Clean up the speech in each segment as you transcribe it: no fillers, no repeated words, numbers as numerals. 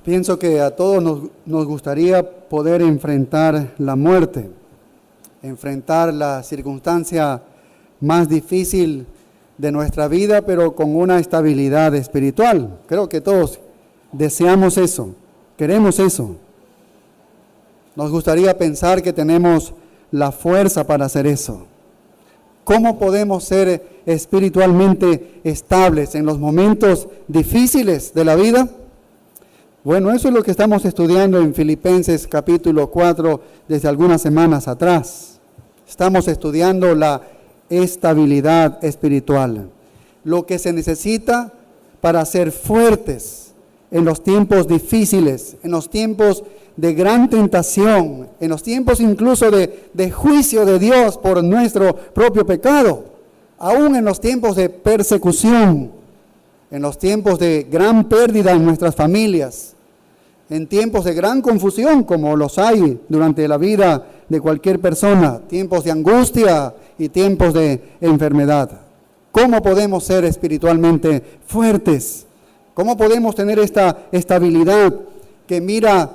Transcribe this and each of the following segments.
Pienso que a todos nos gustaría poder enfrentar la muerte, enfrentar la circunstancia más difícil de nuestra vida, pero con una estabilidad espiritual. Creo que todos deseamos eso, queremos eso. Nos gustaría pensar que tenemos la fuerza para hacer eso. ¿Cómo podemos ser espiritualmente estables en los momentos difíciles de la vida? Bueno, eso es lo que estamos estudiando en Filipenses capítulo 4 desde algunas semanas atrás. Estamos estudiando la estabilidad espiritual, lo que se necesita para ser fuertes en los tiempos difíciles, en los tiempos de gran tentación, en los tiempos incluso de juicio de Dios por nuestro propio pecado, aún en los tiempos de persecución, en los tiempos de gran pérdida en nuestras familias, en tiempos de gran confusión como los hay durante la vida de cualquier persona, tiempos de angustia y tiempos de enfermedad. ¿Cómo podemos ser espiritualmente fuertes? ¿Cómo podemos tener esta estabilidad que mira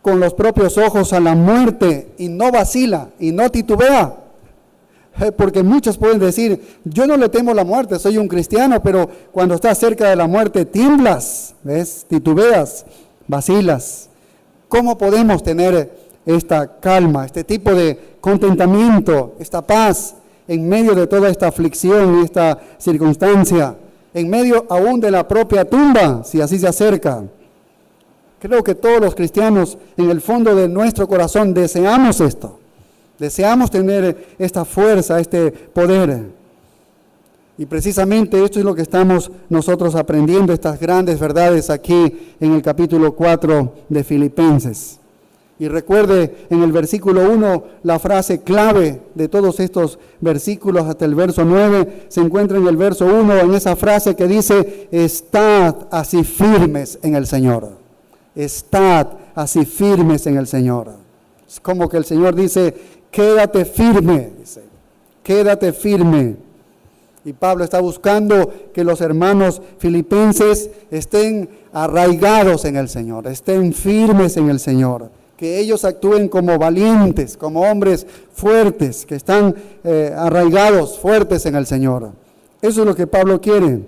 con los propios ojos a la muerte y no vacila y no titubea? Porque muchos pueden decir, yo no le temo la muerte, soy un cristiano, pero cuando estás cerca de la muerte tiemblas, ¿ves? Titubeas, vacilas. ¿Cómo podemos tener esta calma, este tipo de contentamiento, esta paz en medio de toda esta aflicción y esta circunstancia, en medio aún de la propia tumba, si así se acerca? Creo que todos los cristianos en el fondo de nuestro corazón deseamos esto. Deseamos tener esta fuerza, este poder. Y precisamente esto es lo que estamos nosotros aprendiendo, estas grandes verdades aquí en el capítulo 4 de Filipenses. Y recuerde en el versículo 1, la frase clave de todos estos versículos hasta el verso 9, se encuentra en el verso 1, en esa frase que dice, estad así firmes en el Señor. Estad así firmes en el Señor. Es como que el Señor dice, quédate firme, dice, quédate firme. Y Pablo está buscando que los hermanos filipenses estén arraigados en el Señor, estén firmes en el Señor, que ellos actúen como valientes, como hombres fuertes, que están arraigados, fuertes en el Señor. Eso es lo que Pablo quiere.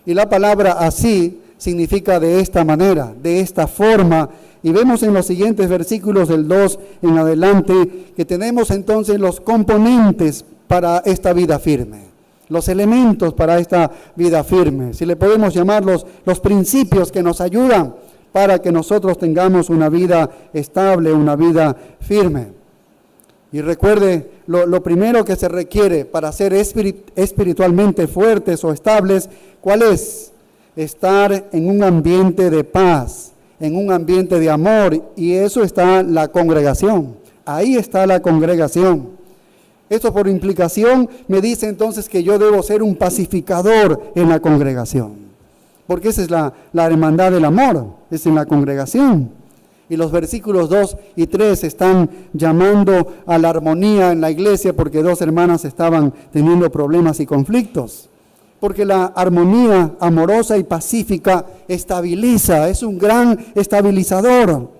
Y la palabra así significa de esta manera, de esta forma. Y vemos en los siguientes versículos del 2 en adelante que tenemos entonces los componentes para esta vida firme, los elementos para esta vida firme, si le podemos llamar los principios que nos ayudan para que nosotros tengamos una vida estable, una vida firme. Y recuerde, lo primero que se requiere para ser espiritualmente fuertes o estables, ¿cuál es? Estar en un ambiente de paz, en un ambiente de amor, y eso está la congregación. Ahí está la congregación. Esto por implicación me dice entonces que yo debo ser un pacificador en la congregación, porque esa es la hermandad del amor, es en la congregación. Y los versículos 2 y 3 están llamando a la armonía en la iglesia porque dos hermanas estaban teniendo problemas y conflictos. Porque la armonía amorosa y pacífica estabiliza, es un gran estabilizador.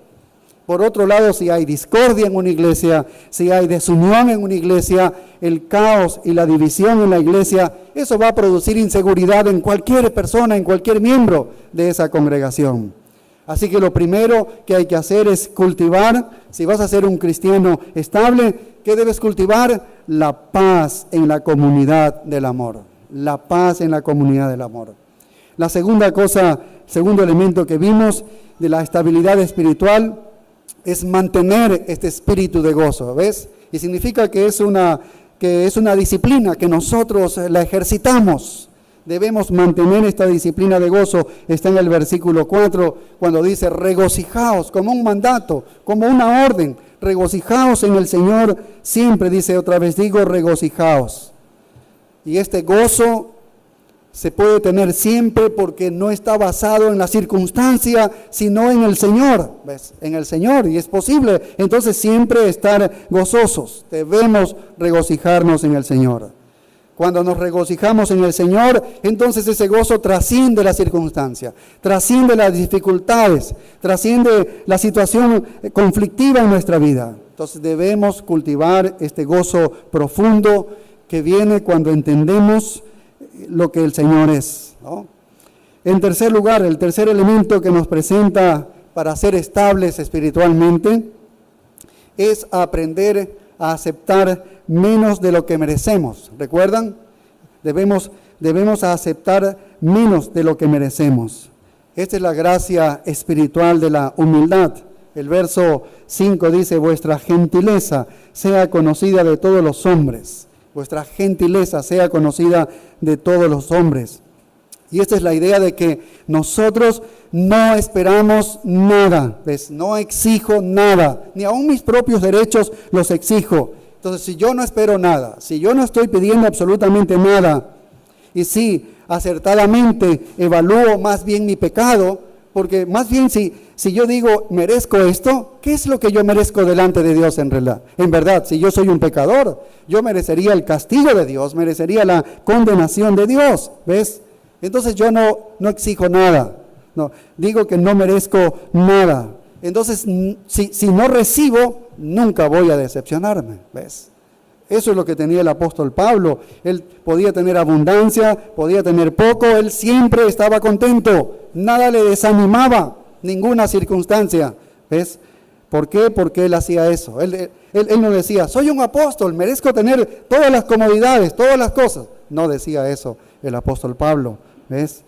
Por otro lado, si hay discordia en una iglesia, si hay desunión en una iglesia, el caos y la división en la iglesia, eso va a producir inseguridad en cualquier persona, en cualquier miembro de esa congregación. Así que lo primero que hay que hacer es cultivar, si vas a ser un cristiano estable, ¿qué debes cultivar? La paz en la comunidad del amor. La paz en la comunidad del amor. La segunda cosa, segundo elemento que vimos de la estabilidad espiritual es mantener este espíritu de gozo, ¿ves? Y significa que es una disciplina que nosotros la ejercitamos. Debemos mantener esta disciplina de gozo. Está en el versículo 4 cuando dice regocijaos, como un mandato, como una orden. Regocijaos en el Señor siempre, dice otra vez, digo regocijaos. Y este gozo se puede tener siempre porque no está basado en la circunstancia, sino en el Señor, ¿ves? En el Señor, y es posible entonces siempre estar gozosos. Debemos regocijarnos en el Señor. Cuando nos regocijamos en el Señor, entonces ese gozo trasciende la circunstancia, trasciende las dificultades, trasciende la situación conflictiva en nuestra vida. Entonces debemos cultivar este gozo profundo que viene cuando entendemos lo que el Señor es, ¿no? En tercer lugar, el tercer elemento que nos presenta para ser estables espiritualmente es aprender a aceptar menos de lo que merecemos. ¿Recuerdan? Debemos aceptar menos de lo que merecemos. Esta es la gracia espiritual de la humildad. El verso 5 dice, vuestra gentileza sea conocida de todos los hombres. Vuestra gentileza sea conocida de todos los hombres. Y esta es la idea de que nosotros no esperamos nada, ¿ves? No exijo nada, ni aún mis propios derechos los exijo. Entonces, si yo no espero nada, si yo no estoy pidiendo absolutamente nada, y si acertadamente evalúo más bien mi pecado, porque más bien si yo digo, merezco esto, ¿qué es lo que yo merezco delante de Dios en realidad? En verdad, si yo soy un pecador, yo merecería el castigo de Dios, merecería la condenación de Dios, ¿ves? Entonces yo no exijo nada, no, digo que no merezco nada. Entonces, si no recibo, nunca voy a decepcionarme, ¿ves? Eso es lo que tenía el apóstol Pablo. Él podía tener abundancia, podía tener poco, él siempre estaba contento, nada le desanimaba, ninguna circunstancia, ¿ves? ¿Por qué? Porque él hacía eso. Él no decía, soy un apóstol, merezco tener todas las comodidades, todas las cosas. No decía eso el apóstol Pablo, ¿ves?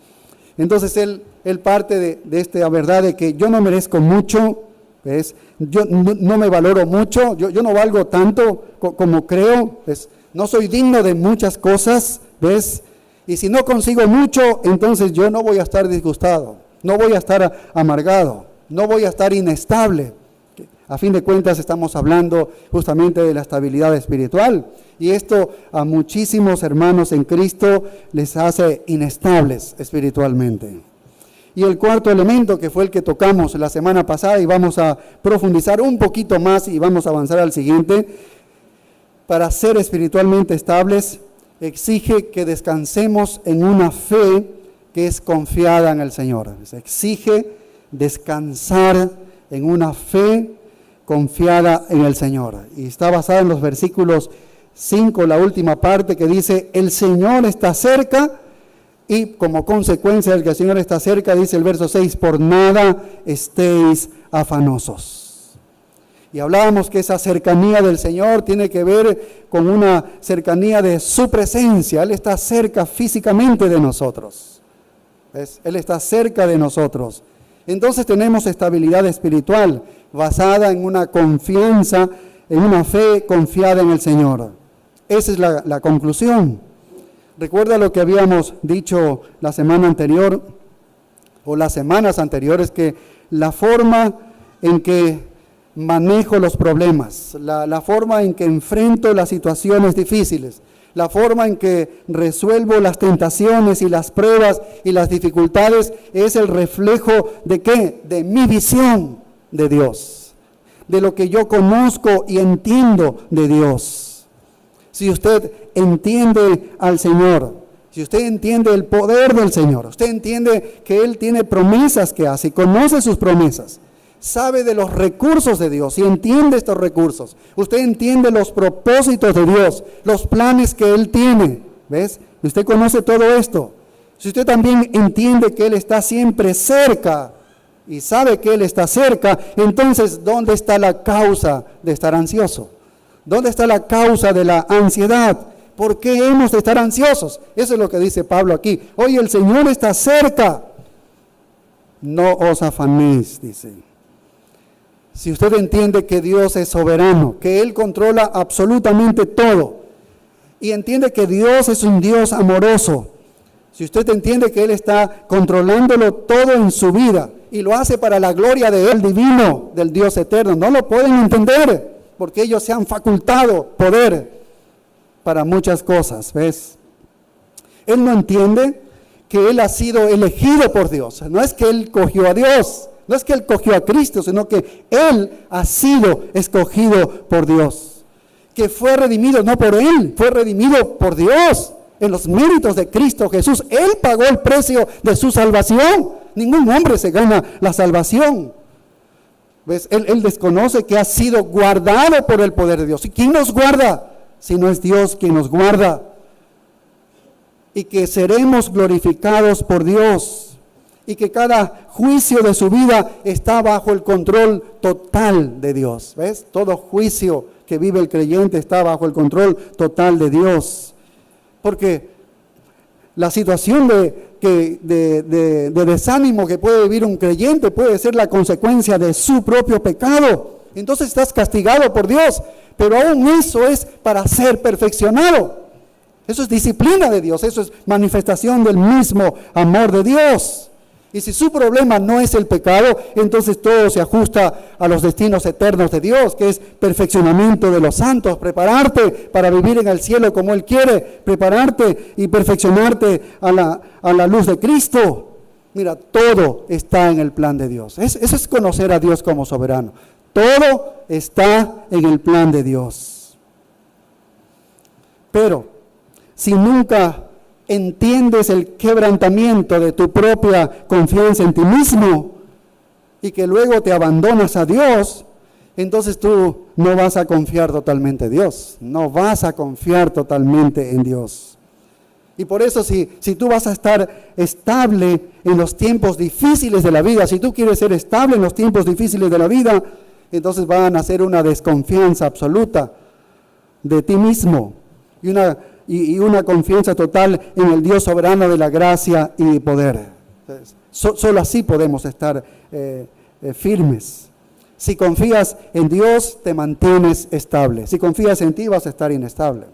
Entonces él parte de esta verdad de que yo no merezco mucho, ¿ves? Yo no me valoro mucho, yo no valgo tanto como creo, ¿ves? No soy digno de muchas cosas, ¿ves? Y si no consigo mucho, entonces yo no voy a estar disgustado, no voy a estar amargado, no voy a estar inestable. A fin de cuentas estamos hablando justamente de la estabilidad espiritual, y esto a muchísimos hermanos en Cristo les hace inestables espiritualmente. Y el cuarto elemento, que fue el que tocamos la semana pasada, y vamos a profundizar un poquito más y vamos a avanzar al siguiente, para ser espiritualmente estables, exige que descansemos en una fe que es confiada en el Señor. Exige descansar en una fe confiada en el Señor. Y está basada en los versículos 5, la última parte, que dice, el Señor está cerca, y como consecuencia del que el Señor está cerca, dice el verso 6, por nada estéis afanosos. Y hablábamos que esa cercanía del Señor tiene que ver con una cercanía de su presencia. Él está cerca físicamente de nosotros, ¿ves? Él está cerca de nosotros. Entonces tenemos estabilidad espiritual basada en una confianza, en una fe confiada en el Señor. Esa es la conclusión. Recuerda lo que habíamos dicho la semana anterior o las semanas anteriores, que la forma en que manejo los problemas, la forma en que enfrento las situaciones difíciles, la forma en que resuelvo las tentaciones y las pruebas y las dificultades, es el reflejo ¿de qué? De mi visión de Dios, de lo que yo conozco y entiendo de Dios. Si usted entiende al Señor, si usted entiende el poder del Señor, usted entiende que Él tiene promesas que hace y conoce sus promesas, sabe de los recursos de Dios y entiende estos recursos, usted entiende los propósitos de Dios, los planes que Él tiene, ¿ves? Usted conoce todo esto. Si usted también entiende que Él está siempre cerca y sabe que Él está cerca, entonces ¿dónde está la causa de estar ansioso? ¿Dónde está la causa de la ansiedad? ¿Por qué hemos de estar ansiosos? Eso es lo que dice Pablo aquí. Oye, el Señor está cerca. No os afanéis, dice. Si usted entiende que Dios es soberano, que Él controla absolutamente todo, y entiende que Dios es un Dios amoroso, si usted entiende que Él está controlándolo todo en su vida, y lo hace para la gloria de Él divino, del Dios eterno, no lo pueden entender, porque ellos se han facultado poder para muchas cosas, ¿ves? Él no entiende que Él ha sido elegido por Dios. No es que Él cogió a Dios, no es que Él cogió a Cristo, sino que Él ha sido escogido por Dios. Que fue redimido no por Él, fue redimido por Dios. en los méritos de Cristo Jesús. Él pagó el precio de su salvación. Ningún hombre se gana la salvación. ¿Ves? Él desconoce que ha sido guardado por el poder de Dios. ¿Y quién nos guarda? Si no es Dios quien nos guarda. Y que seremos glorificados por Dios. Y que cada juicio de su vida está bajo el control total de Dios. ¿Ves? Todo juicio que vive el creyente está bajo el control total de Dios. Porque la situación de desánimo que puede vivir un creyente puede ser la consecuencia de su propio pecado. Entonces estás castigado por Dios, pero aún eso es para ser perfeccionado. Eso es disciplina de Dios, eso es manifestación del mismo amor de Dios. Y si su problema no es el pecado, entonces todo se ajusta a los destinos eternos de Dios, que es perfeccionamiento de los santos, prepararte para vivir en el cielo como Él quiere, prepararte y perfeccionarte a la luz de Cristo. Mira, todo está en el plan de Dios. Eso es conocer a Dios como soberano. Todo está en el plan de Dios. Pero si nunca entiendes el quebrantamiento de tu propia confianza en ti mismo y que luego te abandonas a Dios, entonces tú no vas a confiar totalmente en Dios, no vas a confiar totalmente en Dios. Y por eso si tú vas a estar estable en los tiempos difíciles de la vida, si tú quieres ser estable en los tiempos difíciles de la vida, entonces va a nacer una desconfianza absoluta de ti mismo y una confianza total en el Dios soberano de la gracia y poder. Solo así podemos estar firmes. Si confías en Dios, te mantienes estable. Si confías en ti, vas a estar inestable.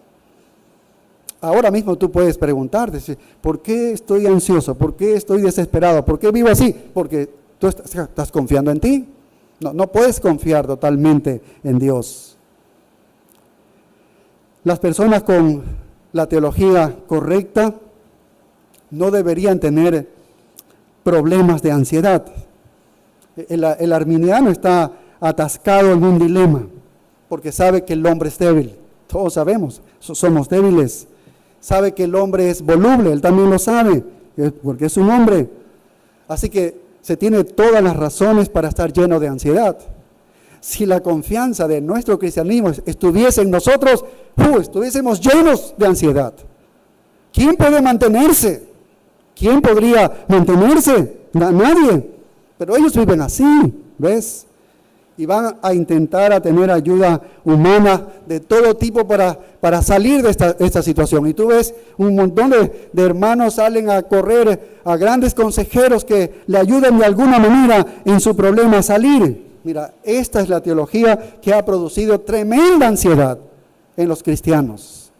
Ahora mismo tú puedes preguntarte, ¿por qué estoy ansioso? ¿Por qué estoy desesperado? ¿Por qué vivo así? Porque tú estás confiando en ti. No puedes confiar totalmente en Dios. Las personas con la teología correcta no deberían tener problemas de ansiedad. El arminiano está atascado en un dilema porque sabe que el hombre es débil. Todos sabemos, somos débiles. Sabe que el hombre es voluble, él también lo sabe, porque es un hombre. Así que se tiene todas las razones para estar lleno de ansiedad. Si la confianza de nuestro cristianismo estuviese en nosotros, estuviésemos llenos de ansiedad. ¿Quién puede mantenerse? ¿Quién podría mantenerse? Nadie. Pero ellos viven así, ¿ves? Y van a intentar a tener ayuda humana de todo tipo para salir de esta situación. Y tú ves un montón de hermanos salen a correr a grandes consejeros que le ayuden de alguna manera en su problema a salir. Mira, esta es la teología que ha producido tremenda ansiedad en los cristianos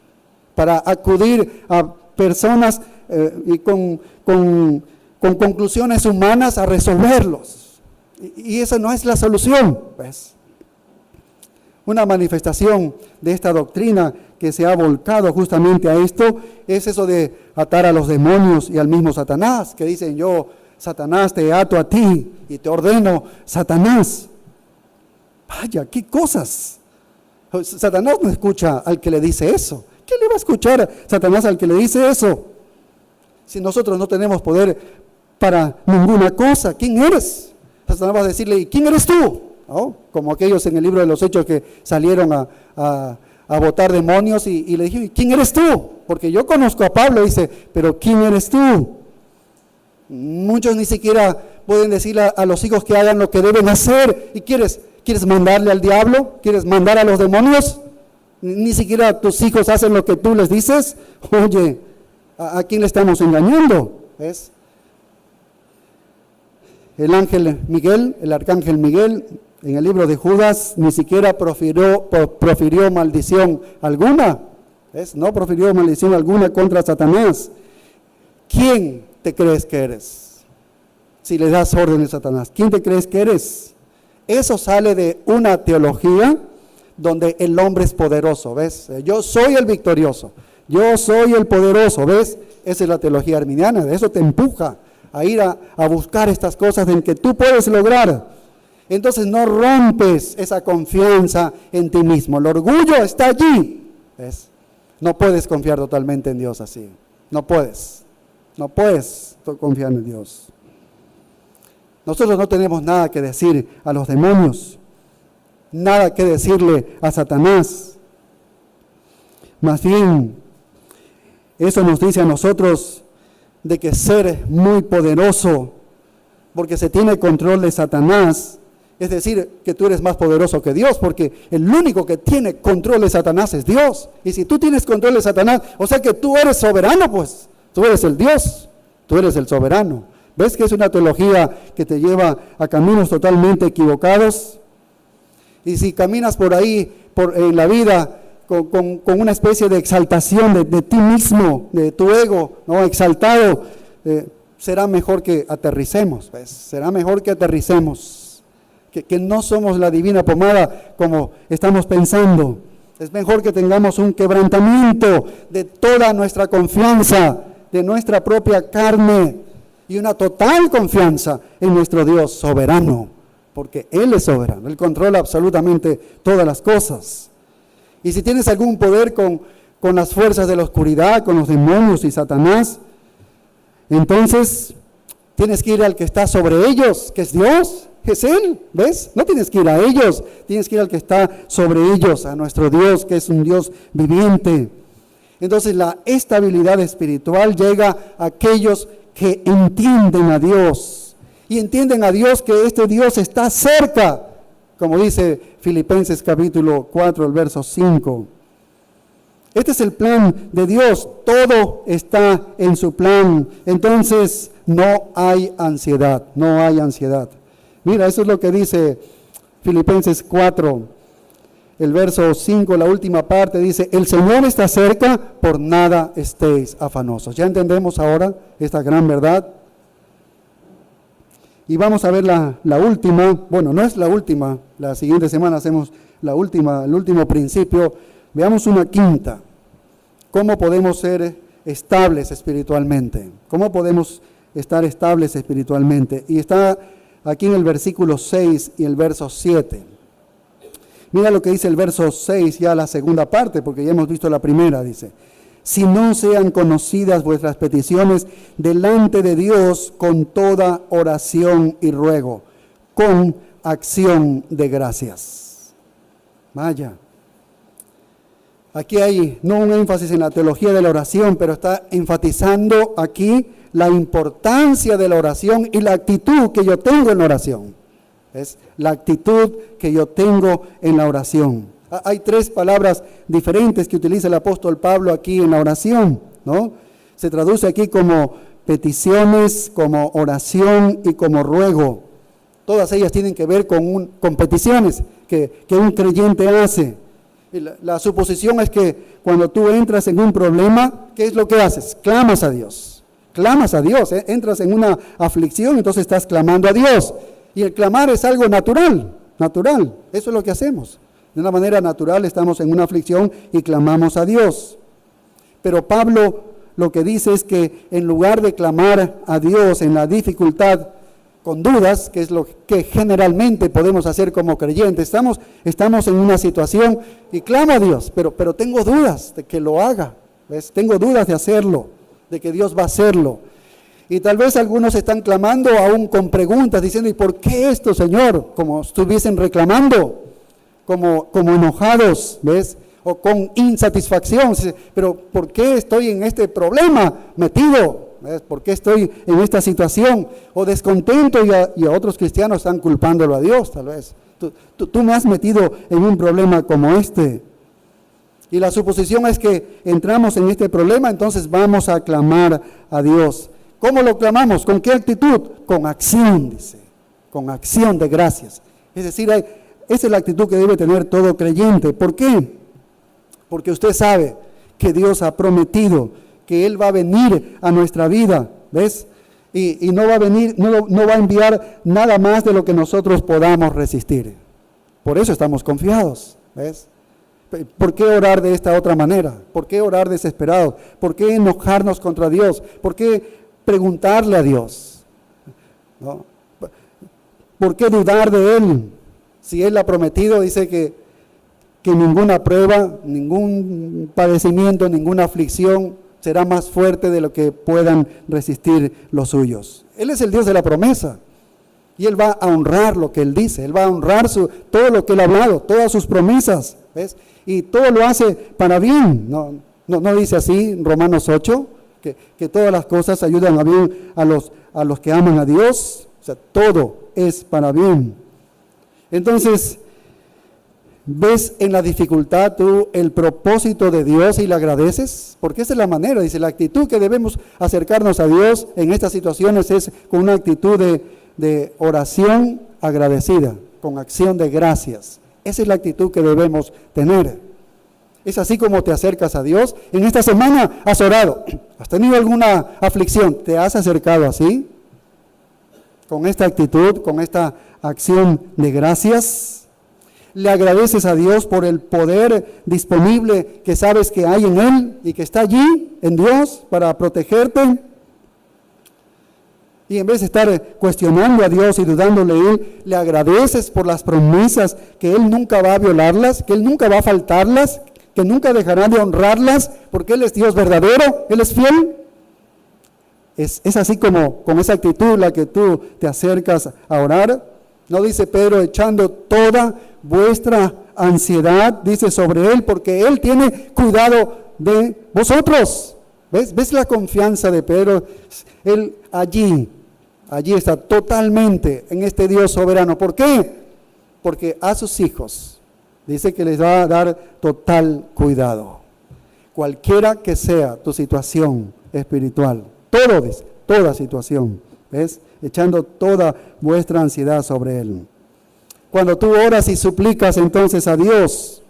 para acudir a personas y con conclusiones humanas a resolverlos. Y esa no es la solución, ¿ves? Una manifestación de esta doctrina que se ha volcado justamente a esto es eso de atar a los demonios y al mismo Satanás, que dicen yo, Satanás, te ato a ti y te ordeno, Satanás. Vaya, qué cosas. Satanás no escucha al que le dice eso. ¿Qué le va a escuchar Satanás al que le dice eso? Si nosotros no tenemos poder para ninguna cosa, ¿quién eres? Satanás va a decirle, ¿y quién eres tú? ¿No? Como aquellos en el libro de los Hechos que salieron a botar demonios y le dijeron, ¿quién eres tú? Porque yo conozco a Pablo, dice, pero ¿quién eres tú? Muchos ni siquiera pueden decirle a los hijos que hagan lo que deben hacer. ¿Y quieres mandarle al diablo? ¿Quieres mandar a los demonios? Ni siquiera tus hijos hacen lo que tú les dices. Oye, ¿a quién le estamos engañando? ¿Ves? El arcángel Miguel, en el libro de Judas, ni siquiera profirió maldición alguna. ¿Ves? No profirió maldición alguna contra Satanás. ¿Quién te crees que eres? Si le das órdenes a Satanás, ¿quién te crees que eres? Eso sale de una teología donde el hombre es poderoso, ¿ves? Yo soy el victorioso, yo soy el poderoso, ¿ves? Esa es la teología arminiana, de eso te empuja a ir a buscar estas cosas en que tú puedes lograr. Entonces no rompes esa confianza en ti mismo. El orgullo está allí, ¿ves? No puedes confiar totalmente en Dios así. No puedes confiar en Dios. Nosotros no tenemos nada que decir a los demonios, nada que decirle a Satanás. Más bien, eso nos dice a nosotros de que ser muy poderoso, porque se tiene control de Satanás, es decir, que tú eres más poderoso que Dios, porque el único que tiene control de Satanás es Dios. Y si tú tienes control de Satanás, o sea que tú eres soberano, pues, tú eres el Dios, tú eres el soberano. ¿Ves que es una teología que te lleva a caminos totalmente equivocados? Y si caminas por ahí, en la vida, con una especie de exaltación de ti mismo, de tu ego, ¿no? Exaltado, será mejor que aterricemos, ¿ves? Será mejor que aterricemos. Que no somos la divina pomada como estamos pensando. Es mejor que tengamos un quebrantamiento de toda nuestra confianza, de nuestra propia carne, y una total confianza en nuestro Dios soberano, porque Él es soberano, Él controla absolutamente todas las cosas. Y si tienes algún poder con las fuerzas de la oscuridad, con los demonios y Satanás, entonces tienes que ir al que está sobre ellos, que es Dios. Es Él, ¿ves? No tienes que ir a ellos, tienes que ir al que está sobre ellos, a nuestro Dios, que es un Dios viviente. Entonces la estabilidad espiritual llega a aquellos que entienden a Dios, y entienden a Dios que este Dios está cerca, como dice Filipenses capítulo 4, el verso 5. Este es el plan de Dios, todo está en su plan, entonces no hay ansiedad, no hay ansiedad. Mira, eso es lo que dice Filipenses 4, el verso 5, la última parte, dice, el Señor está cerca, por nada estéis afanosos. ¿Ya entendemos ahora esta gran verdad? Y vamos a ver la última, bueno, no es la última, la siguiente semana hacemos el último principio. Veamos una quinta. ¿Cómo podemos ser estables espiritualmente? ¿Cómo podemos estar estables espiritualmente? Y está aquí en el versículo 6 y el verso 7. Mira lo que dice el verso 6, ya la segunda parte, porque ya hemos visto la primera, dice, si no sean conocidas vuestras peticiones delante de Dios con toda oración y ruego, con acción de gracias. Vaya, aquí hay no un énfasis en la teología de la oración, pero está enfatizando aquí la importancia de la oración y la actitud que yo tengo en la oración. Es la actitud que yo tengo en la oración. Hay tres palabras diferentes que utiliza el apóstol Pablo aquí en la oración, ¿no? Se traduce aquí como peticiones, como oración y como ruego. Todas ellas tienen que ver con peticiones que un creyente hace. Y la suposición es que cuando tú entras en un problema, ¿qué es lo que haces? Clamas a Dios. Clamas a Dios, entras en una aflicción, entonces estás clamando a Dios. Y el clamar es algo natural. Eso es lo que hacemos. De una manera natural estamos en una aflicción y clamamos a Dios. Pero Pablo lo que dice es que en lugar de clamar a Dios en la dificultad con dudas, que es lo que generalmente podemos hacer como creyentes, estamos en una situación y clamo a Dios, pero tengo dudas de que lo haga, ¿ves? Tengo dudas de hacerlo, de que Dios va a hacerlo. Y tal vez algunos están clamando aún con preguntas, diciendo, ¿y por qué esto, Señor? Como estuviesen reclamando, como enojados, ¿ves? O con insatisfacción, pero ¿por qué estoy en este problema metido? ¿Ves? ¿Por qué estoy en esta situación? O descontento y a otros cristianos están culpándolo a Dios, tal vez. Tú me has metido en un problema como este. Y la suposición es que entramos en este problema, entonces vamos a clamar a Dios. ¿Cómo lo clamamos? ¿Con qué actitud? Con acción, dice. Con acción de gracias. Es decir, esa es la actitud que debe tener todo creyente. ¿Por qué? Porque usted sabe que Dios ha prometido que Él va a venir a nuestra vida, ¿ves? Y no va a venir, no va a enviar nada más de lo que nosotros podamos resistir. Por eso estamos confiados, ¿ves? ¿Por qué orar de esta otra manera? ¿Por qué orar desesperados? ¿Por qué enojarnos contra Dios? ¿Por qué preguntarle a Dios? ¿No? ¿Por qué dudar de Él? Si Él ha prometido, dice que que ninguna prueba, ningún padecimiento, ninguna aflicción será más fuerte de lo que puedan resistir los suyos. Él es el Dios de la promesa. Y Él va a honrar lo que Él dice. Él va a honrar todo lo que Él ha hablado, todas sus promesas. ¿Ves? Y todo lo hace para bien. No dice así Romanos 8, que todas las cosas ayudan a bien a los que aman a Dios. O sea, todo es para bien. Entonces, ¿ves en la dificultad tú el propósito de Dios y le agradeces? Porque esa es la manera, dice, la actitud que debemos acercarnos a Dios en estas situaciones es con una actitud de oración agradecida, con acción de gracias. Esa es la actitud que debemos tener. Es así como te acercas a Dios. En esta semana has orado, has tenido alguna aflicción, ¿te has acercado así? Con esta actitud, con esta acción de gracias. Le agradeces a Dios por el poder disponible que sabes que hay en Él y que está allí en Dios para protegerte. Y en vez de estar cuestionando a Dios y dudándole a Él, le agradeces por las promesas, que Él nunca va a violarlas, que Él nunca va a faltarlas, que nunca dejará de honrarlas, porque Él es Dios verdadero, Él es fiel. Es así como con esa actitud la que tú te acercas a orar. No dice Pedro, echando toda vuestra ansiedad, dice sobre Él, porque Él tiene cuidado de vosotros. ¿Ves la confianza de Pedro? Él allí está totalmente en este Dios soberano. ¿Por qué? Porque a sus hijos dice que les va a dar total cuidado. Cualquiera que sea tu situación espiritual, toda situación, ¿ves? Echando toda vuestra ansiedad sobre Él. Cuando tú oras y suplicas entonces a Dios,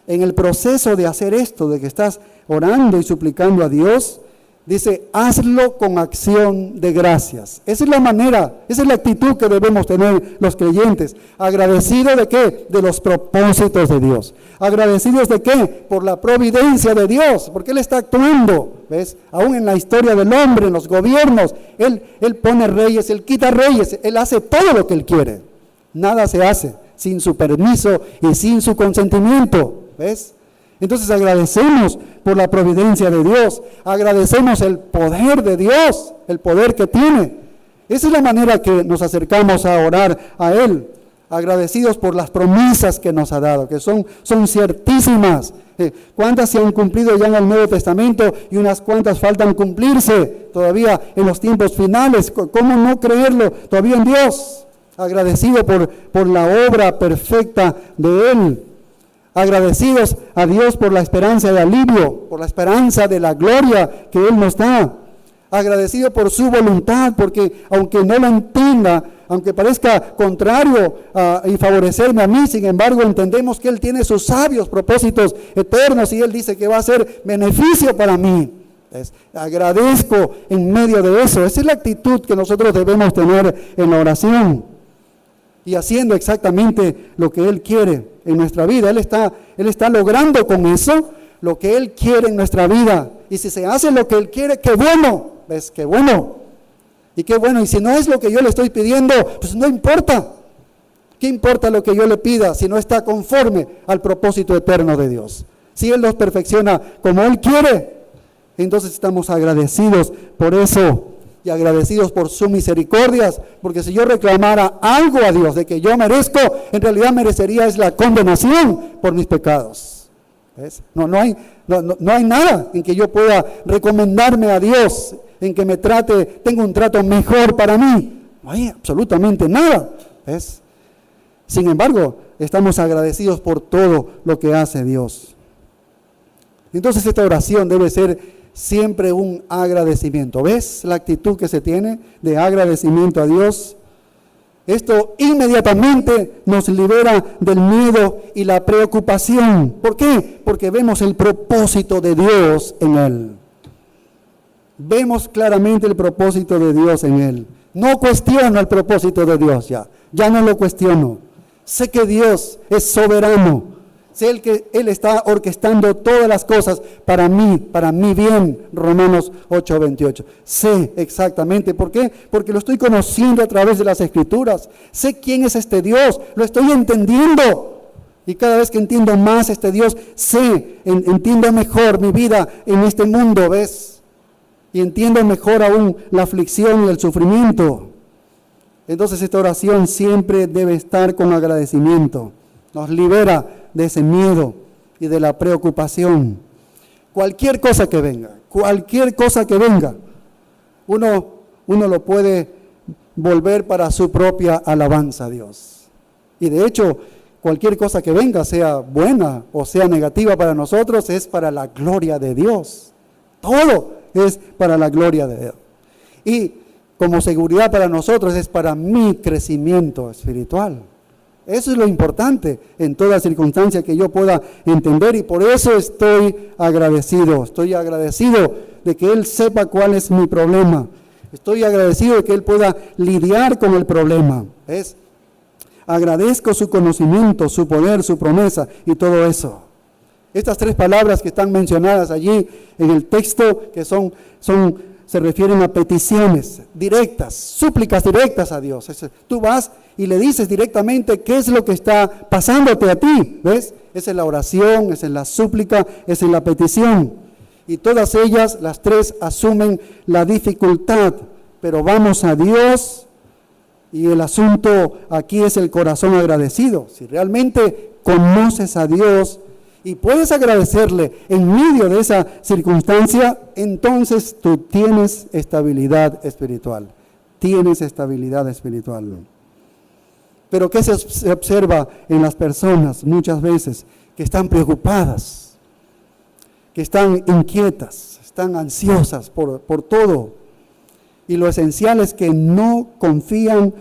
en el proceso de hacer esto, de que estás orando y suplicando a Dios, dice, hazlo con acción de gracias. Esa es la manera, esa es la actitud que debemos tener los creyentes. ¿Agradecidos de qué? De los propósitos de Dios. ¿Agradecidos de qué? Por la providencia de Dios, porque Él está actuando, ¿ves? Aún en la historia del hombre, en los gobiernos, Él pone reyes, Él quita reyes, Él hace todo lo que Él quiere. Nada se hace sin su permiso y sin su consentimiento, ¿ves? Entonces agradecemos por la providencia de Dios, agradecemos el poder de Dios, el poder que tiene. Esa es la manera que nos acercamos a orar a Él, agradecidos por las promesas que nos ha dado, que son ciertísimas. ¿Cuántas se han cumplido ya en el Nuevo Testamento y unas cuantas faltan cumplirse todavía en los tiempos finales? ¿Cómo no creerlo todavía en Dios? Agradecido por la obra perfecta de Él. Agradecidos a Dios por la esperanza de alivio, por la esperanza de la gloria que Él nos da. Agradecido por su voluntad, porque aunque no lo entienda, aunque parezca contrario y favorecerme a mí, sin embargo entendemos que Él tiene sus sabios propósitos eternos y Él dice que va a ser beneficio para mí. Agradezco en medio de eso. Esa es la actitud que nosotros debemos tener en la oración. Y haciendo exactamente lo que Él quiere en nuestra vida. Él está logrando con eso lo que Él quiere en nuestra vida. Y si se hace lo que Él quiere, ¡qué bueno! ¿Ves? ¡Qué bueno! Y qué bueno. Y si no es lo que yo le estoy pidiendo, pues no importa. ¿Qué importa lo que yo le pida si no está conforme al propósito eterno de Dios? Si Él los perfecciona como Él quiere, entonces estamos agradecidos por eso. Y agradecidos por sus misericordias, porque si yo reclamara algo a Dios de que yo merezco, en realidad merecería es la condenación por mis pecados. ¿Ves? No hay nada en que yo pueda recomendarme a Dios, en que me tenga un trato mejor para mí. No hay absolutamente nada. ¿Ves? Sin embargo, estamos agradecidos por todo lo que hace Dios. Entonces esta oración debe ser siempre un agradecimiento. ¿Ves la actitud que se tiene de agradecimiento a Dios? Esto inmediatamente nos libera del miedo y la preocupación. ¿Por qué? Porque vemos el propósito de Dios en Él. Vemos claramente el propósito de Dios en Él. No cuestiono el propósito de Dios ya no lo cuestiono. Sé que Dios es soberano. Sé que Él está orquestando todas las cosas para mi bien, Romanos 8:28. Sé exactamente, ¿por qué? Porque lo estoy conociendo a través de las Escrituras. Sé quién es este Dios, lo estoy entendiendo. Y cada vez que entiendo más este Dios, entiendo mejor mi vida en este mundo, ¿ves? Y entiendo mejor aún la aflicción y el sufrimiento. Entonces esta oración siempre debe estar con agradecimiento. Nos libera de ese miedo y de la preocupación. Cualquier cosa que venga, uno lo puede volver para su propia alabanza a Dios. Y de hecho, cualquier cosa que venga, sea buena o sea negativa para nosotros, es para la gloria de Dios. Todo es para la gloria de Dios. Y como seguridad para nosotros es para mi crecimiento espiritual. Eso es lo importante en toda circunstancia que yo pueda entender, y por eso estoy agradecido. Estoy agradecido de que Él sepa cuál es mi problema. Estoy agradecido de que Él pueda lidiar con el problema. Agradezco su conocimiento, su poder, su promesa y todo eso. Estas 3 palabras que están mencionadas allí en el texto, que se refieren a peticiones directas, súplicas directas a Dios. Tú vas y le dices directamente qué es lo que está pasándote a ti, ¿ves? Esa es la oración, esa es la súplica, esa es la petición. Y todas ellas, las 3, asumen la dificultad, pero vamos a Dios, y el asunto aquí es el corazón agradecido. Si realmente conoces a Dios y puedes agradecerle en medio de esa circunstancia, entonces tú tienes estabilidad espiritual. Pero ¿qué se observa en las personas muchas veces? Que están preocupadas, que están inquietas, están ansiosas por todo. Y lo esencial es que no confían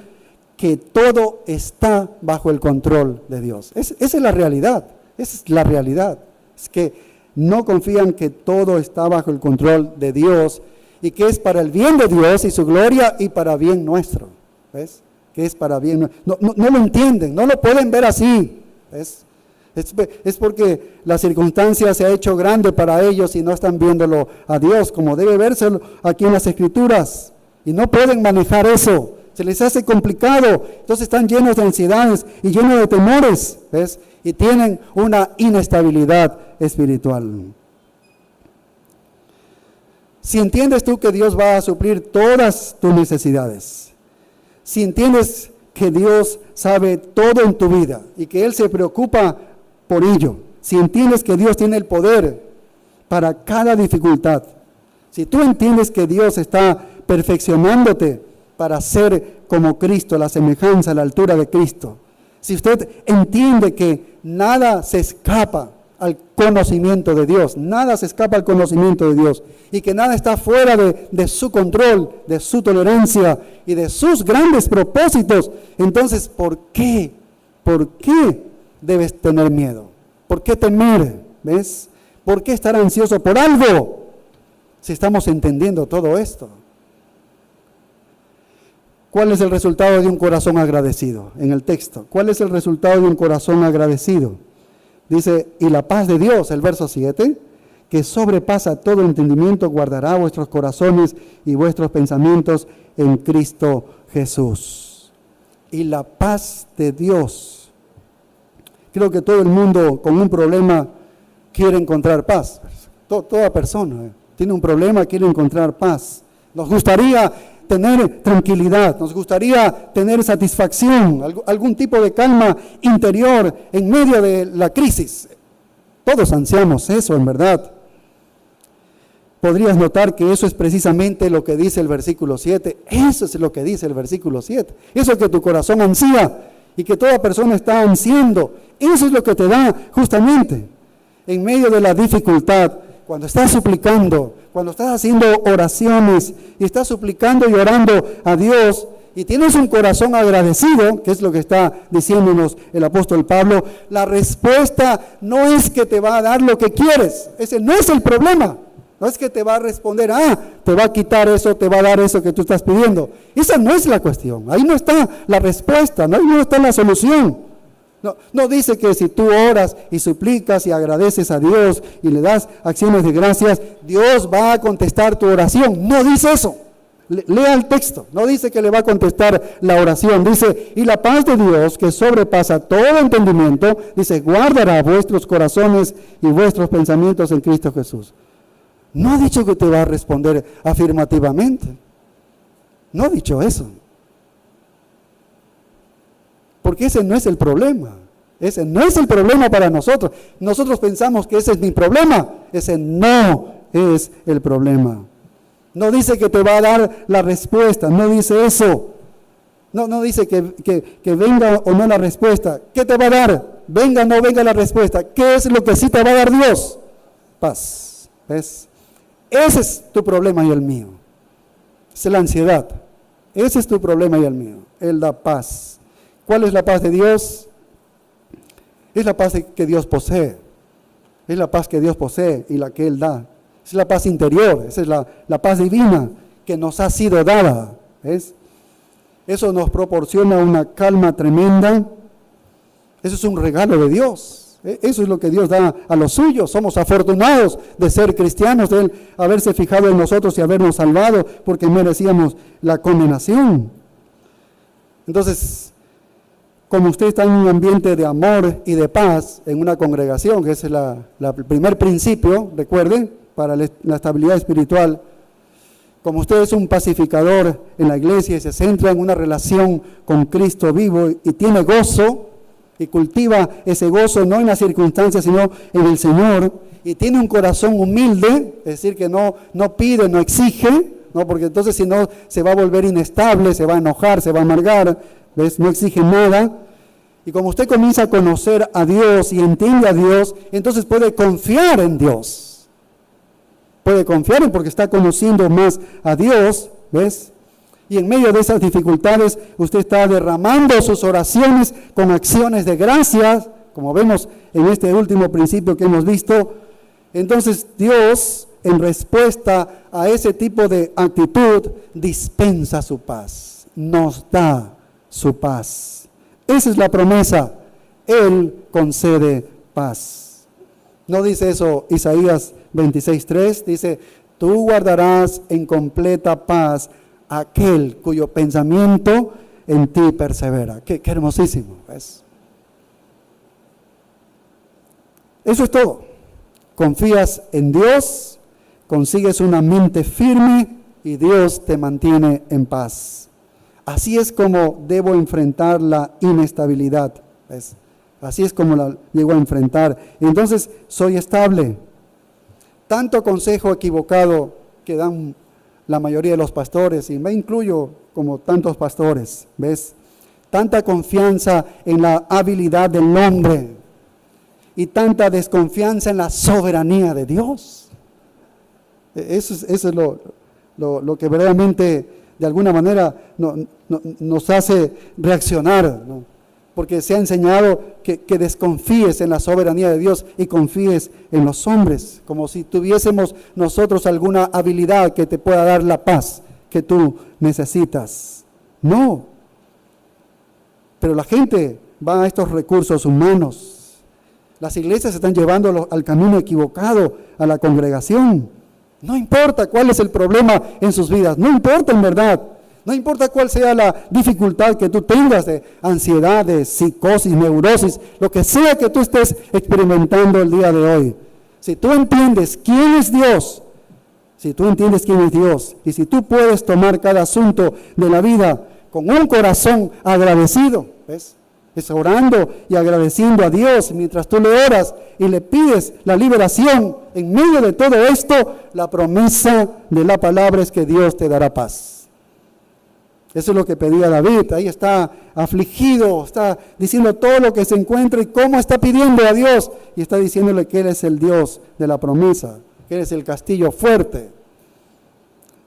que todo está bajo el control de Dios. Esa es la realidad. Es que no confían que todo está bajo el control de Dios y que es para el bien de Dios y su gloria y para bien nuestro. ¿Ves? Que es para bien nuestro. No lo entienden, no lo pueden ver así. ¿Ves? Es porque la circunstancia se ha hecho grande para ellos y no están viéndolo a Dios como debe vérselo aquí en las Escrituras. Y no pueden manejar eso. Se les hace complicado. Entonces están llenos de ansiedades y llenos de temores. ¿Ves? Y tienen una inestabilidad espiritual. Si entiendes tú que Dios va a suplir todas tus necesidades, si entiendes que Dios sabe todo en tu vida y que Él se preocupa por ello, si entiendes que Dios tiene el poder para cada dificultad, si tú entiendes que Dios está perfeccionándote para ser como Cristo, la semejanza, la altura de Cristo, si usted entiende que nada se escapa al conocimiento de Dios, y que nada está fuera de su control, de su tolerancia y de sus grandes propósitos, entonces, ¿por qué debes tener miedo? ¿Por qué temer? ¿Ves? ¿Por qué estar ansioso por algo si estamos entendiendo todo esto? ¿Cuál es el resultado de un corazón agradecido? En el texto, ¿cuál es el resultado de un corazón agradecido? Dice, y la paz de Dios, el verso 7, que sobrepasa todo entendimiento, guardará vuestros corazones y vuestros pensamientos en Cristo Jesús. Y la paz de Dios. Creo que todo el mundo con un problema quiere encontrar paz. Toda persona tiene un problema, quiere encontrar paz. Nos gustaría tener tranquilidad, nos gustaría tener satisfacción, algún tipo de calma interior en medio de la crisis. Todos ansiamos eso, en verdad. Podrías notar que eso es precisamente lo que dice el versículo 7. Eso es lo que dice el versículo 7. Eso es que tu corazón ansía y que toda persona está ansiando. Eso es lo que te da justamente en medio de la dificultad. Cuando estás suplicando, cuando estás haciendo oraciones y estás suplicando y orando a Dios y tienes un corazón agradecido, que es lo que está diciéndonos el apóstol Pablo, la respuesta no es que te va a dar lo que quieres. Ese no es el problema. No es que te va a responder, te va a quitar eso, te va a dar eso que tú estás pidiendo. Esa no es la cuestión. Ahí no está la respuesta, ahí no está la solución. No dice que si tú oras y suplicas y agradeces a Dios y le das acciones de gracias, Dios va a contestar tu oración. No dice eso. Lea el texto, no dice que le va a contestar la oración, dice, y la paz de Dios que sobrepasa todo entendimiento, dice, guardará vuestros corazones y vuestros pensamientos en Cristo Jesús. No ha dicho que te va a responder afirmativamente, no ha dicho eso, porque ese no es el problema. Ese no es el problema para nosotros. Nosotros pensamos que ese es mi problema. Ese no es el problema. No dice que te va a dar la respuesta. No dice eso. No dice que venga o no la respuesta. ¿Qué te va a dar? Venga o no venga la respuesta. ¿Qué es lo que sí te va a dar Dios? Paz. ¿Ves? Ese es tu problema y el mío. Es la ansiedad. Ese es tu problema y el mío. Él da paz. ¿Cuál es la paz de Dios? Es la paz que Dios posee, es la paz que Dios posee y la que Él da. Es la paz interior, esa es la paz divina que nos ha sido dada. ¿Ves? Eso nos proporciona una calma tremenda, eso es un regalo de Dios. Eso es lo que Dios da a los suyos. Somos afortunados de ser cristianos, de Él haberse fijado en nosotros y habernos salvado porque merecíamos la condenación. Entonces, como usted está en un ambiente de amor y de paz en una congregación, que ese es el primer principio, recuerden, para la estabilidad espiritual, como usted es un pacificador en la iglesia y se centra en una relación con Cristo vivo y tiene gozo y cultiva ese gozo no en las circunstancias sino en el Señor y tiene un corazón humilde, es decir, que no pide, no exige, ¿no? Porque entonces si no se va a volver inestable, se va a enojar, se va a amargar. ¿Ves? No exige nada. Y como usted comienza a conocer a Dios y entiende a Dios, entonces puede confiar en Dios. Puede confiar en porque está conociendo más a Dios, ¿ves? Y en medio de esas dificultades, usted está derramando sus oraciones con acciones de gracias, como vemos en este último principio que hemos visto. Entonces Dios, en respuesta a ese tipo de actitud, dispensa su paz, nos da su paz. Esa es la promesa. Él concede paz. ¿No dice eso Isaías 26:3? Dice, tú guardarás en completa paz a aquel cuyo pensamiento en ti persevera. Qué hermosísimo, ¿ves? Eso es todo. Confías en Dios, consigues una mente firme y Dios te mantiene en paz. Así es como debo enfrentar la inestabilidad, ¿ves? Así es como la llego a enfrentar. Entonces, soy estable. Tanto consejo equivocado que dan la mayoría de los pastores, y me incluyo como tantos pastores, ¿ves? Tanta confianza en la habilidad del hombre y tanta desconfianza en la soberanía de Dios. Eso es lo que verdaderamente de alguna manera nos hace reaccionar, ¿no? Porque se ha enseñado que desconfíes en la soberanía de Dios y confíes en los hombres, como si tuviésemos nosotros alguna habilidad que te pueda dar la paz que tú necesitas. No, pero la gente va a estos recursos humanos. Las iglesias están llevando al camino equivocado a la congregación. No importa cuál es el problema en sus vidas, no importa en verdad, no importa cuál sea la dificultad que tú tengas de ansiedad, de psicosis, neurosis, lo que sea que tú estés experimentando el día de hoy. Si tú entiendes quién es Dios, y si tú puedes tomar cada asunto de la vida con un corazón agradecido, ¿ves? Es orando y agradeciendo a Dios mientras tú le oras y le pides la liberación. En medio de todo esto, la promesa de la palabra es que Dios te dará paz. Eso es lo que pedía David. Ahí está afligido, está diciendo todo lo que se encuentra y cómo está pidiendo a Dios. Y está diciéndole que Él es el Dios de la promesa, que Él es el castillo fuerte.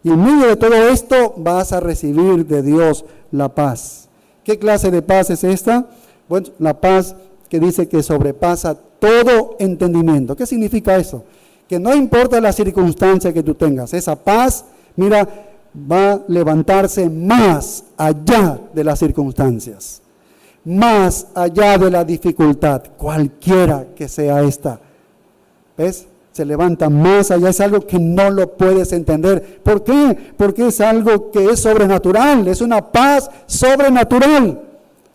Y en medio de todo esto vas a recibir de Dios la paz. ¿Qué clase de paz es esta? Bueno, la paz que dice que sobrepasa todo entendimiento. ¿Qué significa eso? Que no importa la circunstancia que tú tengas, esa paz, mira, va a levantarse más allá de las circunstancias, más allá de la dificultad, cualquiera que sea esta. ¿Ves? se levanta más allá, es algo que no lo puedes entender. ¿Por qué? Porque es algo que es sobrenatural, es una paz sobrenatural.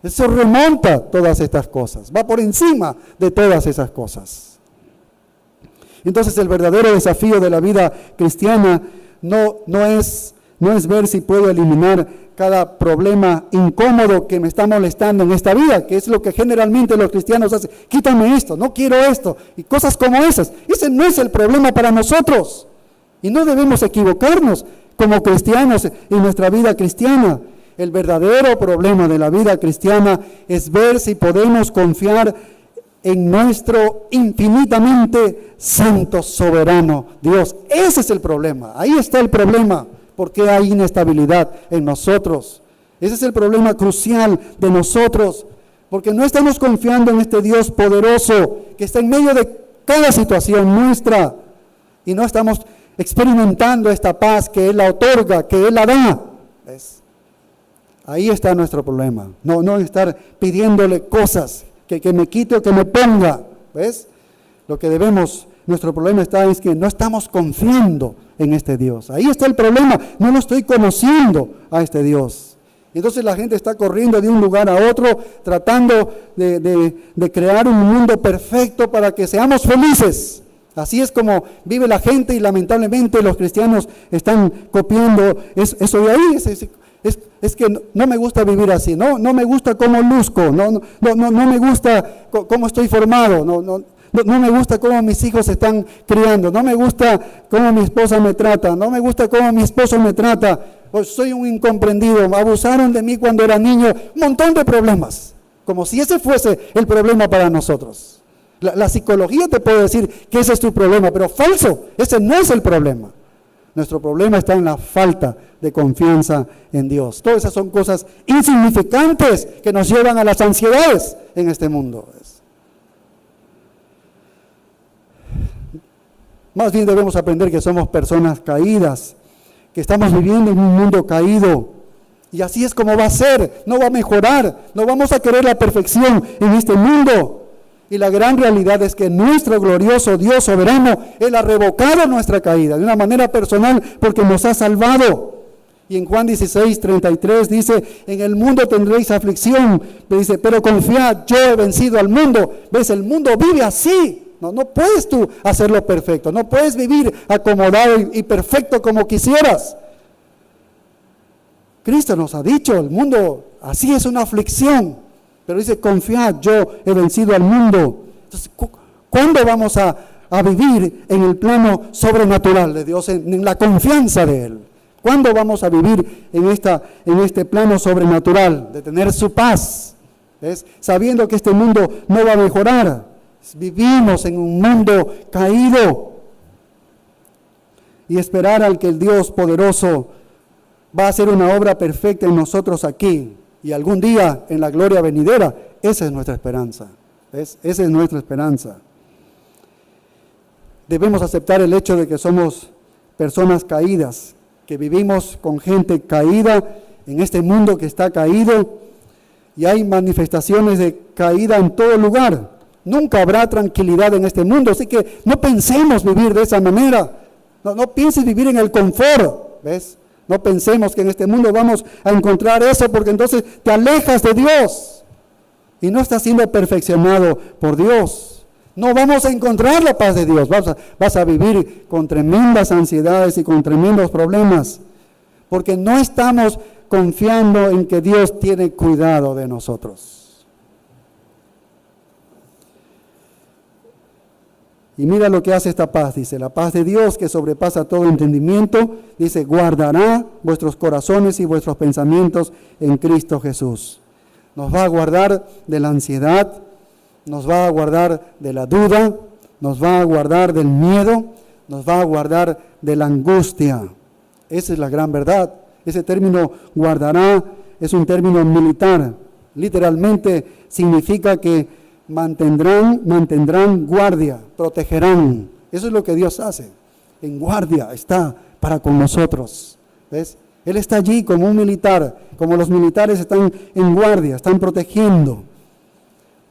Eso remonta todas estas cosas, va por encima de todas esas cosas. Entonces el verdadero desafío de la vida cristiana no es ver si puedo eliminar cada problema incómodo que me está molestando en esta vida, que es lo que generalmente los cristianos hacen. Quítame esto, no quiero esto, y cosas como esas. Ese no es el problema para nosotros. Y no debemos equivocarnos como cristianos en nuestra vida cristiana. El verdadero problema de la vida cristiana es ver si podemos confiar en nuestro infinitamente santo, soberano Dios. Ese es el problema, ahí está el problema. Porque hay inestabilidad en nosotros. Ese es el problema crucial de nosotros, porque no estamos confiando en este Dios poderoso que está en medio de cada situación nuestra y no estamos experimentando esta paz que Él la otorga, que Él la da. ¿Ves? Ahí está nuestro problema, no estar pidiéndole cosas que me quite o que me ponga. ¿Ves? Lo que nuestro problema es que no estamos confiando en este Dios. Ahí está el problema, no lo estoy conociendo a este Dios. Entonces la gente está corriendo de un lugar a otro, tratando de crear un mundo perfecto para que seamos felices. Así es como vive la gente y lamentablemente los cristianos están copiando eso de ahí. Es que no me gusta vivir así, no me gusta cómo luzco, no me gusta cómo estoy formado, no me gusta cómo mis hijos se están criando, no me gusta cómo mi esposa me trata, no me gusta cómo mi esposo me trata, pues soy un incomprendido, abusaron de mí cuando era niño, un montón de problemas, como si ese fuese el problema para nosotros. La psicología te puede decir que ese es tu problema, pero falso, ese no es el problema. Nuestro problema está en la falta de confianza en Dios. Todas esas son cosas insignificantes que nos llevan a las ansiedades en este mundo. Más bien debemos aprender que somos personas caídas, que estamos viviendo en un mundo caído. Y así es como va a ser, no va a mejorar, no vamos a querer la perfección en este mundo. Y la gran realidad es que nuestro glorioso Dios soberano, Él ha revocado nuestra caída de una manera personal porque nos ha salvado. Y en Juan 16:33 dice, en el mundo tendréis aflicción, pero confiad, yo he vencido al mundo. ¿Ves? El mundo vive así. No puedes tú hacerlo perfecto, no puedes vivir acomodado y perfecto como quisieras. Cristo nos ha dicho, el mundo así es una aflicción, pero dice, confiad, yo he vencido al mundo. Entonces, ¿cuándo vamos a vivir en el plano sobrenatural de Dios, en la confianza de Él? ¿Cuándo vamos a vivir en este plano sobrenatural, de tener su paz? ¿Ves? Sabiendo que este mundo no va a mejorar. Vivimos en un mundo caído y esperar al que el Dios poderoso va a hacer una obra perfecta en nosotros aquí y algún día en la gloria venidera, esa es nuestra esperanza. ¿Ves? Esa es nuestra esperanza. Debemos aceptar el hecho de que somos personas caídas, que vivimos con gente caída en este mundo que está caído y hay manifestaciones de caída en todo lugar. Nunca habrá tranquilidad en este mundo, así que no pensemos vivir de esa manera. No pienses vivir en el confort, ¿ves? No pensemos que en este mundo vamos a encontrar eso, porque entonces te alejas de Dios y no estás siendo perfeccionado por Dios. No vamos a encontrar la paz de Dios, vas a vivir con tremendas ansiedades y con tremendos problemas, porque no estamos confiando en que Dios tiene cuidado de nosotros. Y mira lo que hace esta paz, dice, la paz de Dios que sobrepasa todo entendimiento, dice, guardará vuestros corazones y vuestros pensamientos en Cristo Jesús. Nos va a guardar de la ansiedad, nos va a guardar de la duda, nos va a guardar del miedo, nos va a guardar de la angustia. Esa es la gran verdad. Ese término guardará es un término militar. Literalmente significa que mantendrán guardia, protegerán. Eso es lo que Dios hace. En guardia está para con nosotros. ¿Ves? Él está allí como un militar, como los militares están en guardia, están protegiendo.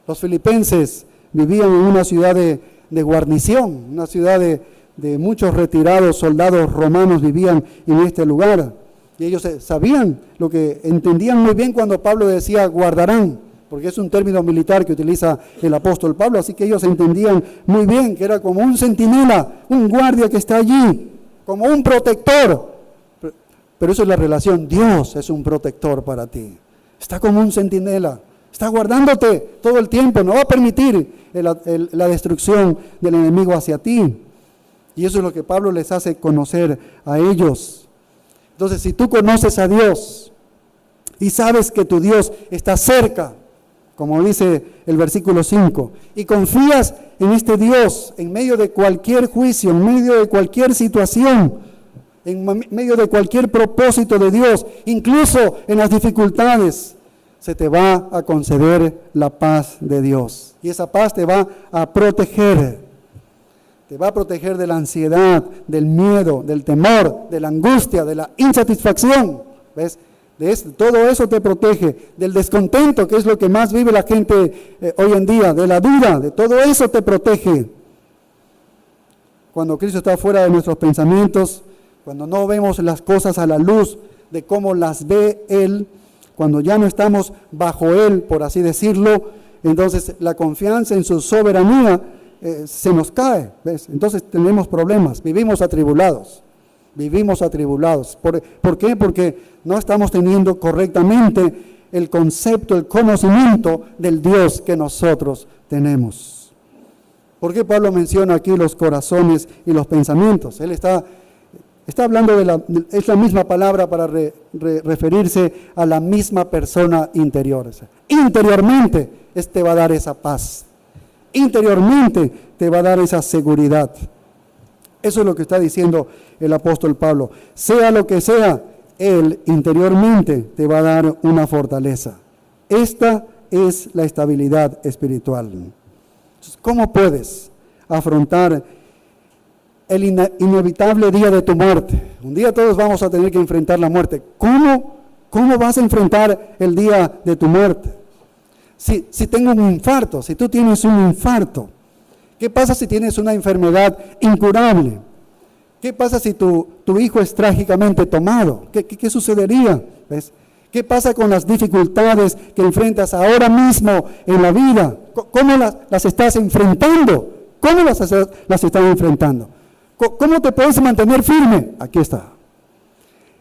Los filipenses vivían en una ciudad de de guarnición, una ciudad de muchos retirados soldados romanos vivían en este lugar. Y ellos sabían lo que entendían muy bien cuando Pablo decía guardarán, porque es un término militar que utiliza el apóstol Pablo, así que ellos entendían muy bien que era como un centinela, un guardia que está allí, como un protector. Pero eso es la relación, Dios es un protector para ti, está como un centinela, está guardándote todo el tiempo, no va a permitir la destrucción del enemigo hacia ti. Y eso es lo que Pablo les hace conocer a ellos. Entonces, si tú conoces a Dios y sabes que tu Dios está cerca, como dice el versículo 5, y confías en este Dios en medio de cualquier juicio, en medio de cualquier situación, en medio de cualquier propósito de Dios, incluso en las dificultades, se te va a conceder la paz de Dios. Y esa paz te va a proteger. Te va a proteger de la ansiedad, del miedo, del temor, de la angustia, de la insatisfacción. ¿Ves? Todo eso te protege. Del descontento, que es lo que más vive la gente hoy en día. De la duda, de todo eso te protege. Cuando Cristo está fuera de nuestros pensamientos, cuando no vemos las cosas a la luz de cómo las ve Él, cuando ya no estamos bajo Él, por así decirlo, entonces la confianza en su soberanía se nos cae, ¿ves? Entonces tenemos problemas, vivimos atribulados. ¿Por qué? Porque no estamos teniendo correctamente el concepto, el conocimiento del Dios que nosotros tenemos. ¿Por qué Pablo menciona aquí los corazones y los pensamientos? Él está hablando es la misma palabra para referirse a la misma persona interior. O sea, interiormente te va a dar esa paz. Interiormente te va a dar esa seguridad. Eso es lo que está diciendo el apóstol Pablo. Sea lo que sea, Él interiormente te va a dar una fortaleza. Esta es la estabilidad espiritual. Entonces, ¿cómo puedes afrontar el inevitable día de tu muerte? Un día todos vamos a tener que enfrentar la muerte. ¿Cómo vas a enfrentar el día de tu muerte? Si tengo un infarto, si tú tienes un infarto, ¿qué pasa si tienes una enfermedad incurable? ¿Qué pasa si tu hijo es trágicamente tomado? ¿Qué sucedería? ¿Ves? ¿Qué pasa con las dificultades que enfrentas ahora mismo en la vida? ¿Cómo las estás enfrentando? ¿Cómo las estás enfrentando? ¿Cómo te puedes mantener firme? Aquí está.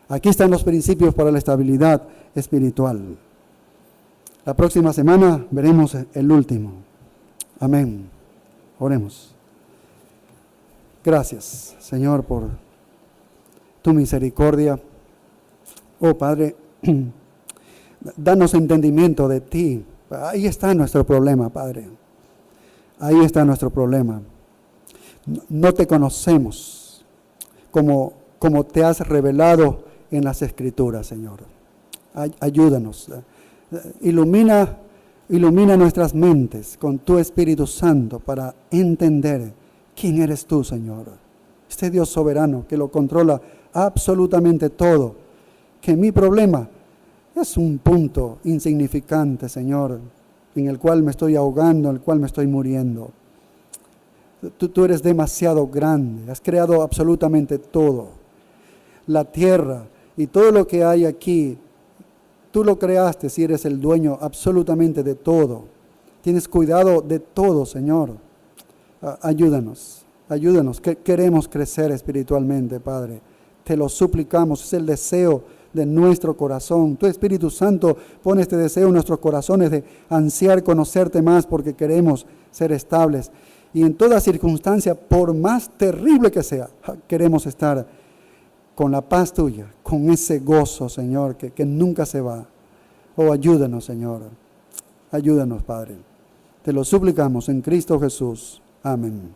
Aquí están los principios para la estabilidad espiritual. La próxima semana veremos el último. Amén. Oremos. Gracias, Señor, por tu misericordia. Oh, Padre, danos entendimiento de ti. Ahí está nuestro problema, Padre. Ahí está nuestro problema. No te conocemos como te has revelado en las Escrituras, Señor. Ayúdanos. Ilumina nuestras mentes con tu Espíritu Santo para entender quién eres tú, Señor. Este Dios soberano que lo controla absolutamente todo. Que mi problema es un punto insignificante, Señor, en el cual me estoy ahogando, en el cual me estoy muriendo. Tú eres demasiado grande, has creado absolutamente todo. La tierra y todo lo que hay aquí, tú lo creaste si eres el dueño absolutamente de todo. Tienes cuidado de todo, Señor. Ayúdanos, que queremos crecer espiritualmente, Padre. Te lo suplicamos, es el deseo de nuestro corazón. Tu Espíritu Santo pone este deseo en nuestros corazones de ansiar conocerte más porque queremos ser estables. Y en toda circunstancia, por más terrible que sea, queremos estar con la paz tuya, con ese gozo, Señor, que nunca se va. Oh, ayúdanos, Señor. Ayúdanos, Padre. Te lo suplicamos en Cristo Jesús. Amén.